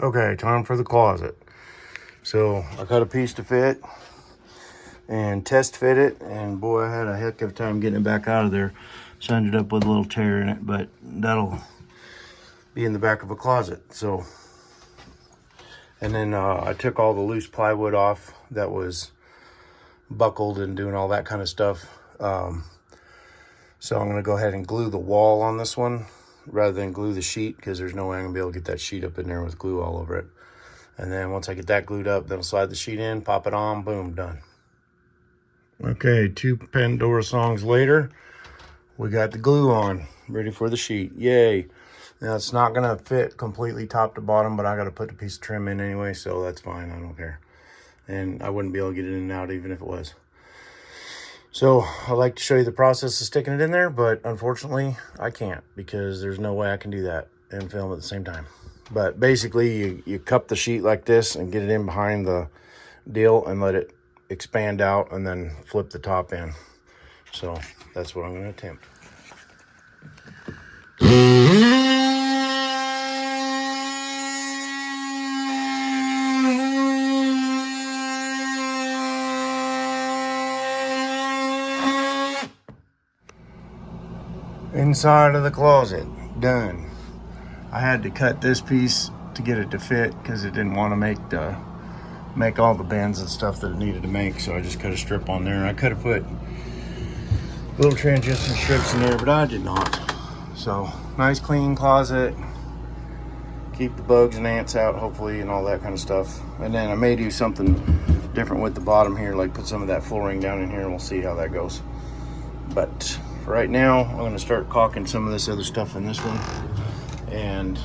Okay, time for the closet. So I cut a piece to fit and test fit it, and boy, I had a heck of a time getting it back out of there. So I ended up with a little tear in it, but that'll be in the back of a closet. So, and then I took all the loose plywood off that was buckled and doing all that kind of stuff. So I'm gonna go ahead and glue the wall on this one rather than glue the sheet, because there's no way I'm gonna be able to get that sheet up in there with glue all over it. And then once I get that glued up, then I'll slide the sheet in, pop it on, boom, done. Okay, 2 Pandora songs later, we got the glue on, ready for the sheet. Yay. Now it's not gonna fit completely top to bottom, but I gotta put a piece of trim in anyway, so that's fine, I don't care. And I wouldn't be able to get it in and out even if it was. So I'd like to show you the process of sticking it in there, but unfortunately I can't, because there's no way I can do that and film at the same time. But basically you cup the sheet like this and get it in behind the deal and let it expand out, and then flip the top in. So that's what I'm going to attempt. Inside of the closet, done. I had to cut this piece to get it to fit because it didn't want to make all the bends and stuff that it needed to make, so I just cut a strip on there. I could have put little transition strips in there, but I did not. So nice clean closet, keep the bugs and ants out hopefully, and all that kind of stuff. And then I may do something different with the bottom here, like put some of that flooring down in here, and we'll see how that goes. But for right now, I'm going to start caulking some of this other stuff in this one and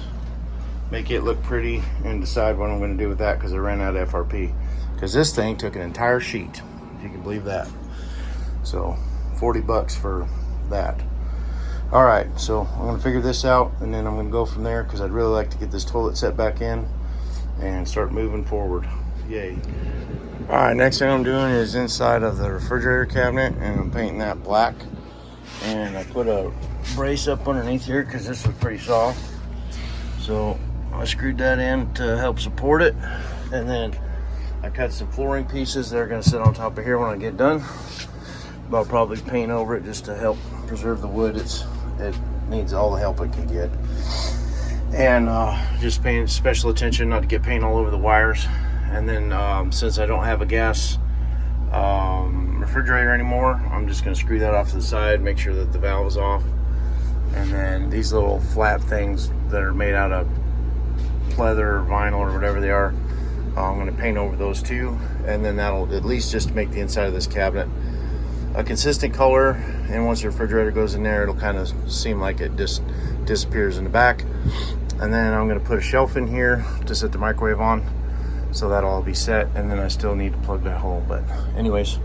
make it look pretty, and decide what I'm going to do with that, because I ran out of FRP, because this thing took an entire sheet, if you can believe that. So 40 bucks for that. All right, so I'm going to figure this out, and then I'm going to go from there, because I'd really like to get this toilet set back in and start moving forward. Yay. All right, next thing I'm doing is inside of the refrigerator cabinet, and I'm painting that black. And I put a brace up underneath here because this was pretty soft, so I screwed that in to help support it. And then I cut some flooring pieces that are going to sit on top of here when I get done. But I'll probably paint over it just to help preserve the wood. It needs all the help it can get. And just paying special attention not to get paint all over the wires. And then since I don't have a gas refrigerator anymore, I'm just going to screw that off to the side, make sure that the valve is off. And then these little flat things that are made out of leather or vinyl or whatever they are, I'm going to paint over those too. And then that'll at least just make the inside of this cabinet a consistent color. And once the refrigerator goes in there, it'll kind of seem like it just disappears in the back. And then I'm going to put a shelf in here to set the microwave on, so that'll all be set. And then I still need to plug that hole, but anyways,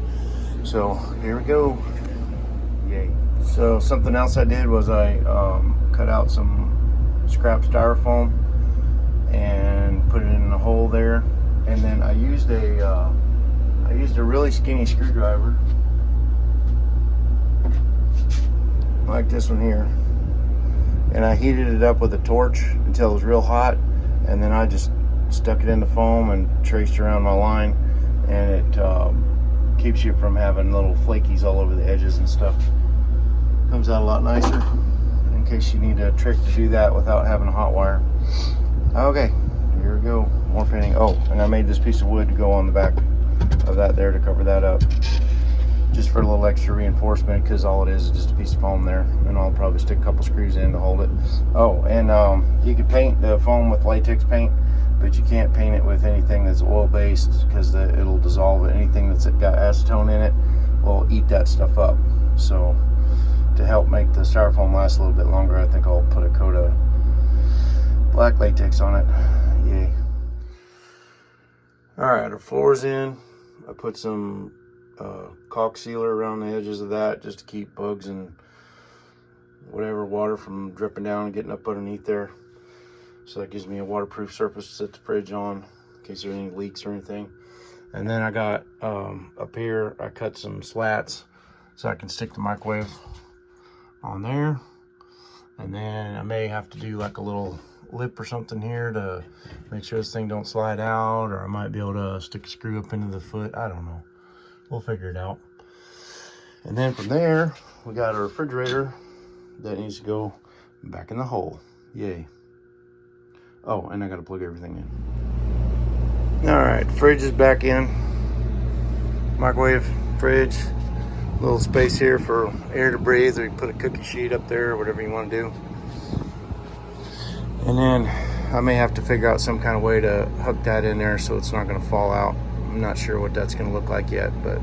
so here we go. Yay. So something else I did was I cut out some scrap styrofoam and put it in the hole there. And then I used a really skinny screwdriver, like this one here, and I heated it up with a torch until it was real hot, and then I just stuck it in the foam and traced around my line, and it keeps you from having little flakies all over the edges and stuff. Comes out a lot nicer, in case you need a trick to do that without having a hot wire. Okay, here we go, more painting. Oh, and I made this piece of wood to go on the back of that there to cover that up, just for a little extra reinforcement, because all it is just a piece of foam there, and I'll probably stick a couple screws in to hold it. Oh, and you can paint the foam with latex paint, but you can't paint it with anything that's oil-based, because it'll dissolve it. Anything that's got acetone in it will eat that stuff up. So to help make the styrofoam last a little bit longer, I think I'll put a coat of black latex on it. Yay. All right, our floor's in. I put some caulk sealer around the edges of that, just to keep bugs and whatever water from dripping down and getting up underneath there. So that gives me a waterproof surface to set the fridge on in case there's any leaks or anything. And then I got up here, I cut some slats so I can stick the microwave on there. And then I may have to do like a little lip or something here to make sure this thing don't slide out, or I might be able to stick a screw up into the foot. I don't know. We'll figure it out. And then from there, we got a refrigerator that needs to go back in the hole. Yay. Oh, and I got to plug everything in. All right, fridge is back in. Microwave, fridge. Little space here for air to breathe, or you can put a cookie sheet up there, or whatever you want to do. And then I may have to figure out some kind of way to hook that in there so it's not going to fall out. I'm not sure what that's going to look like yet, but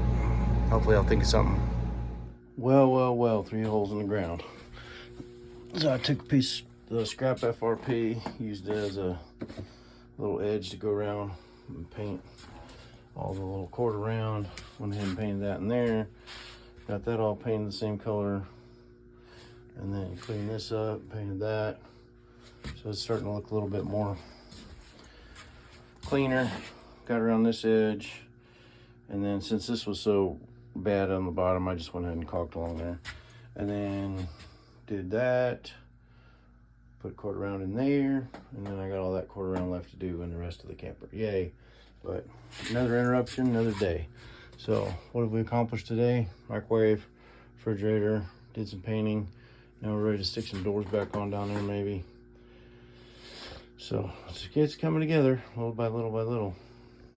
hopefully I'll think of something. Well, 3 holes in the ground. So I took a piece of the scrap FRP, used it as a little edge to go around and paint all the little cord around. Went ahead and painted that in there. Got that all painted the same color. And then cleaned this up, painted that. So it's starting to look a little bit more cleaner. Got around this edge. And then since this was so bad on the bottom, I just went ahead and caulked along there. And then did that. Put cord around in there. And then I got all that cord around left to do in the rest of the camper. Yay. But another interruption, another day. So what have we accomplished today? Microwave, refrigerator, did some painting. Now we're ready to stick some doors back on down there maybe. So it's coming together little by little by little.